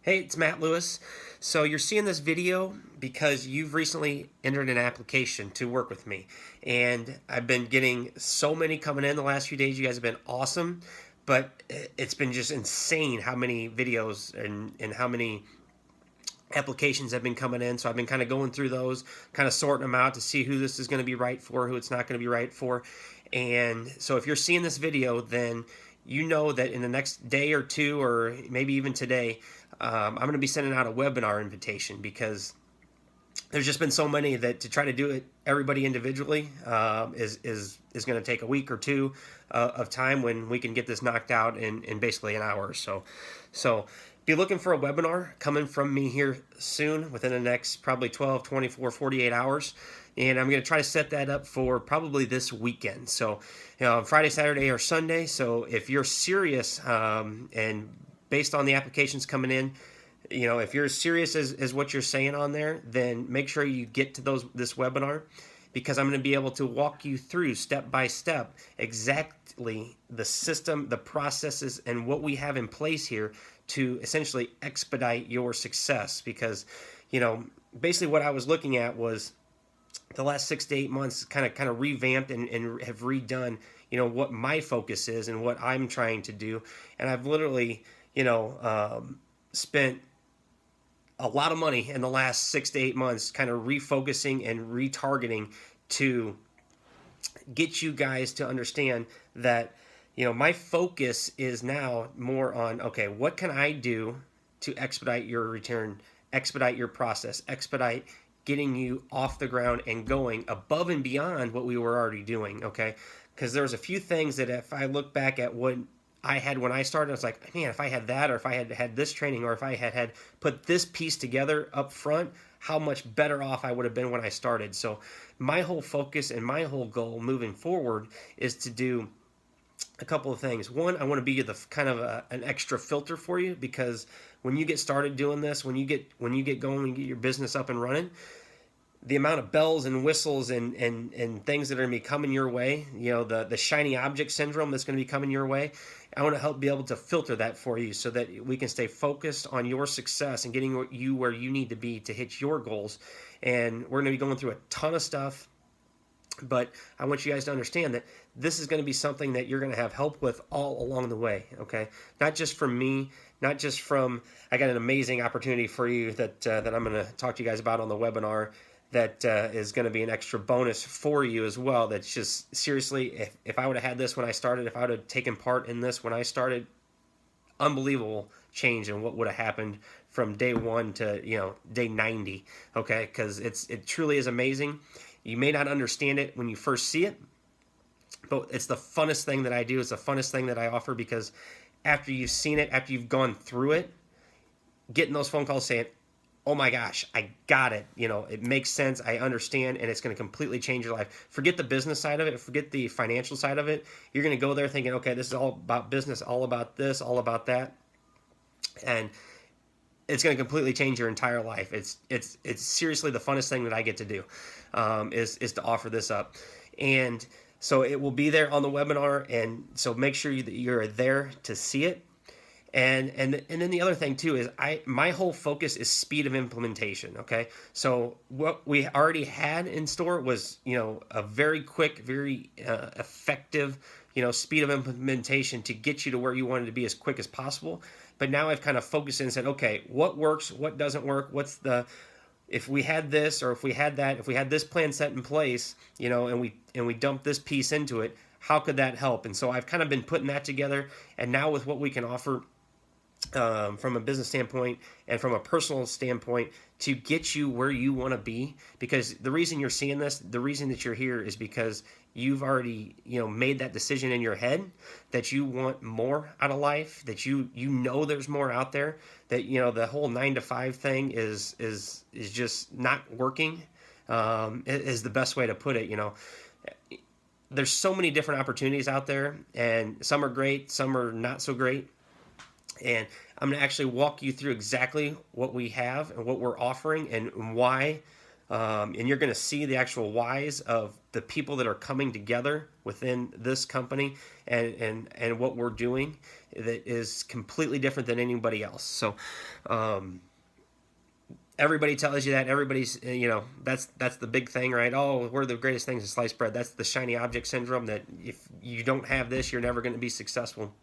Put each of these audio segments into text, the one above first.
Hey, it's Matt Lewis. So you're seeing this video because you've recently entered an application to work with me. And I've been getting so many coming in the last few days. You guys have been awesome. But it's been just insane how many videos and how many applications have been coming in. So I've been kind of going through those, kind of sorting them out to see who this is going to be right for, who it's not going to be right for. And so if you're seeing this video, then you know that in the next day or two, or maybe even today, I'm going to be sending out a webinar invitation because there's just been so many that to try to do it everybody individually is going to take a week or two of time when we can get this knocked out in basically an hour or so. So be looking for a webinar coming from me here soon within the next probably 12, 24, 48 hours. And I'm going to try to set that up for probably this weekend. So, Friday, Saturday, or Sunday. So if you're serious and based on the applications coming in, if you're as serious as what you're saying on there, then make sure you get to this webinar, because I'm going to be able to walk you through step by step exactly the system, the processes, and what we have in place here to essentially expedite your success. Because, basically what I was looking at was the last 6 to 8 months kind of revamped and have redone, what my focus is and what I'm trying to do. And I've literally, spent a lot of money in the last 6 to 8 months kind of refocusing and retargeting to get you guys to understand that, my focus is now more on, okay, what can I do to expedite your return, expedite your process, expedite getting you off the ground and going above and beyond what we were already doing, okay? Because there's a few things that if I look back at what I had when I started, I was like, man, if I had that, or if I had had this training, or if I had put this piece together up front, how much better off I would have been when I started. So my whole focus and my whole goal moving forward is to do a couple of things. One, I want to be the kind of an extra filter for you, because when you get started doing this, when you get going and get your business up and running, the amount of bells and whistles and things that are going to be coming your way, the shiny object syndrome that's going to be coming your way, I want to help be able to filter that for you so that we can stay focused on your success and getting you where you need to be to hit your goals. And we're going to be going through a ton of stuff, but I want you guys to understand that this is going to be something that you're going to have help with all along the way, okay? Not just from me, not just from, I got an amazing opportunity for you that I'm going to talk to you guys about on the webinar that is going to be an extra bonus for you as well. That's just, seriously, if I would have had this when I started, if I would have taken part in this when I started, unbelievable change in what would have happened from day one to day 90, okay? Because it truly is amazing. You may not understand it when you first see it, but it's the funnest thing that I do. It's the funnest thing that I offer, because after you've seen it, after you've gone through it, getting those phone calls saying, oh my gosh, I got it. It makes sense. I understand, and it's going to completely change your life. Forget the business side of it. Forget the financial side of it. You're going to go there thinking, okay, this is all about business, all about this, all about that. And it's going to completely change your entire life. It's seriously the funnest thing that I get to do, is to offer this up. And so it will be there on the webinar, and so make sure that you're there to see it. And then the other thing too is my whole focus is speed of implementation. Okay, so what we already had in store was a very quick, very effective speed of implementation to get you to where you wanted to be as quick as possible. But now I've kind of focused and said, okay, what works, what doesn't work, if we had this, or if we had that, if we had this plan set in place, and we dumped this piece into it, how could that help? And so I've kind of been putting that together, and now with what we can offer from a business standpoint and from a personal standpoint to get you where you want to be. Because the reason you're seeing this, the reason that you're here, is because you've already made that decision in your head that you want more out of life, that there's more out there, that the whole 9 to 5 thing is just not working, is the best way to put it. There's so many different opportunities out there, and some are great, some are not so great. And I'm going to actually walk you through exactly what we have and what we're offering and why and you're going to see the actual whys of the people that are coming together within this company and what we're doing that is completely different than anybody else. So everybody tells you that. Everybody's, that's the big thing, right? Oh, we're the greatest things in sliced bread. That's the shiny object syndrome, that if you don't have this, you're never going to be successful.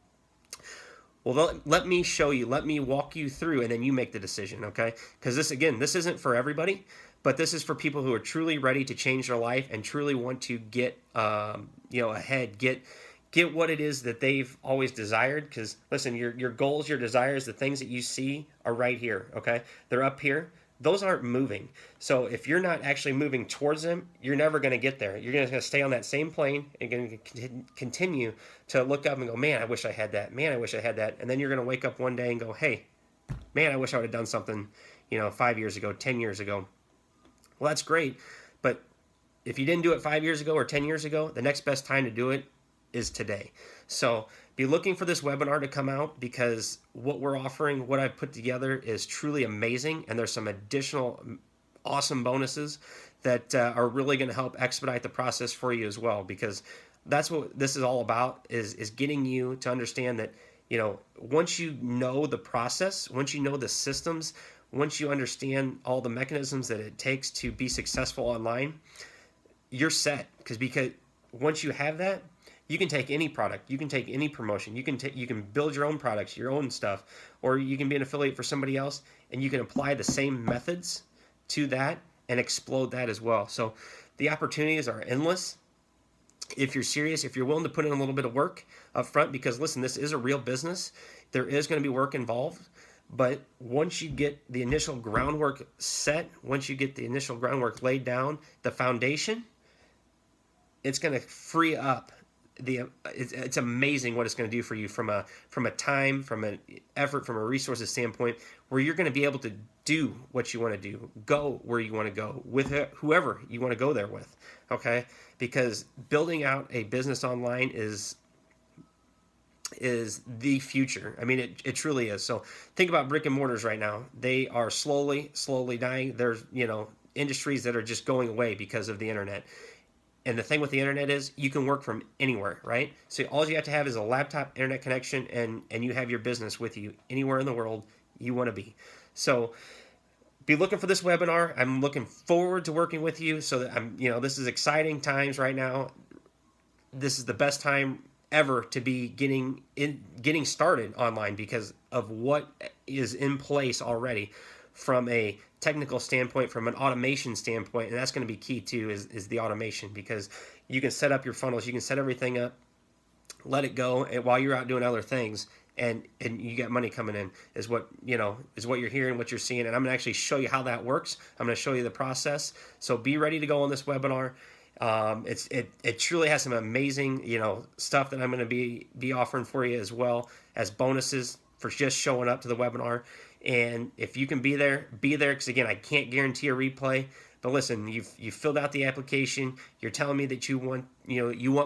Well, let me show you, let me walk you through, and then you make the decision, okay? Because this isn't for everybody, but this is for people who are truly ready to change their life and truly want to get, ahead, get what it is that they've always desired. Because listen, your goals, your desires, the things that you see are right here, okay? They're up here. Those aren't moving. So if you're not actually moving towards them, you're never going to get there. You're going to stay on that same plane and going to continue to look up and go, man, I wish I had that. Man, I wish I had that. And then you're going to wake up one day and go, hey, man, I wish I would have done something, 5 years ago, 10 years ago. Well, that's great. But if you didn't do it 5 years ago or 10 years ago, the next best time to do it is today. So be looking for this webinar to come out, because what we're offering, what I've put together, is truly amazing, and there's some additional awesome bonuses that are really going to help expedite the process for you as well, because that's what this is all about, is getting you to understand that, once you know the process, once you know the systems, once you understand all the mechanisms that it takes to be successful online, you're set. Because once you have that, you can take any product, you can take any promotion, you can build your own products, your own stuff, or you can be an affiliate for somebody else, and you can apply the same methods to that and explode that as well. So the opportunities are endless. If you're serious, if you're willing to put in a little bit of work up front, because listen, this is a real business. There is going to be work involved, but once you get the initial groundwork set, once you get the initial groundwork laid down, the foundation, it's going to free up it's amazing what it's going to do for you from a time, from an effort, from a resources standpoint, where you're going to be able to do what you want to do, go where you want to go with whoever you want to go there with, okay? Because building out a business online is the future. I mean, it truly is. So think about brick and mortars right now. They are slowly dying. There's, industries that are just going away because of the internet. And the thing with the internet is you can work from anywhere, right? So all you have to have is a laptop, internet connection, and you have your business with you anywhere in the world you want to be. So be looking for this webinar. I'm looking forward to working with you. So that this is exciting times right now. This is the best time ever to be getting started online, because of what is in place already from a technical standpoint, from an automation standpoint. And that's going to be key too, is the automation, because you can set up your funnels, you can set everything up, let it go, and while you're out doing other things, and you get money coming in, is what you're hearing, what you're seeing. And I'm going to actually show you how that works. I'm going to show you the process. So be ready to go on this webinar. It truly has some amazing stuff that I'm going to be offering for you, as well as bonuses for just showing up to the webinar. And if you can be there, because again, I can't guarantee a replay. But listen, you've filled out the application. You're telling me that you want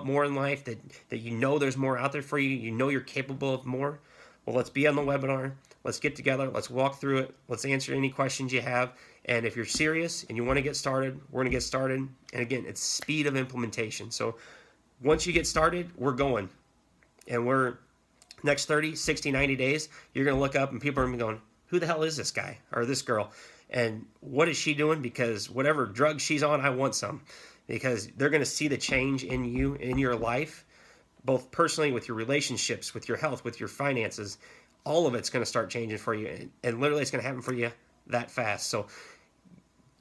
more in life, that there's more out there for you. You're capable of more. Well, let's be on the webinar. Let's get together. Let's walk through it. Let's answer any questions you have. And if you're serious and you want to get started, we're going to get started. And again, it's speed of implementation. So once you get started, we're going. And we're next 30, 60, 90 days, you're going to look up and people are going to be going, who the hell is this guy or this girl? And what is she doing? Because whatever drug she's on, I want some. Because they're going to see the change in you, in your life, both personally, with your relationships, with your health, with your finances. All of it's going to start changing for you. And literally it's going to happen for you that fast. So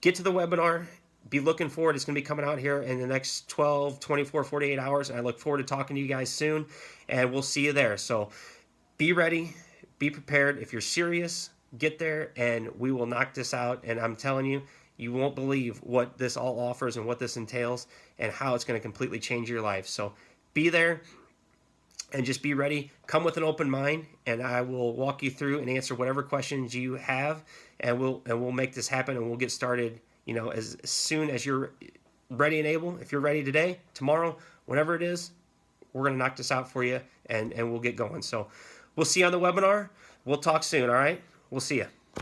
get to the webinar. Be looking forward. It's going to be coming out here in the next 12, 24, 48 hours. And I look forward to talking to you guys soon. And we'll see you there. So be ready. Be prepared. If you're serious, get there and we will knock this out. And I'm telling you, you won't believe what this all offers and what this entails and how it's going to completely change your life. So be there and just be ready. Come with an open mind, and I will walk you through and answer whatever questions you have, and we'll make this happen, and we'll get started, as soon as you're ready and able. If you're ready today, tomorrow, whenever it is, we're going to knock this out for you, and we'll get going. So we'll see you on the webinar. We'll talk soon, all right? We'll see you.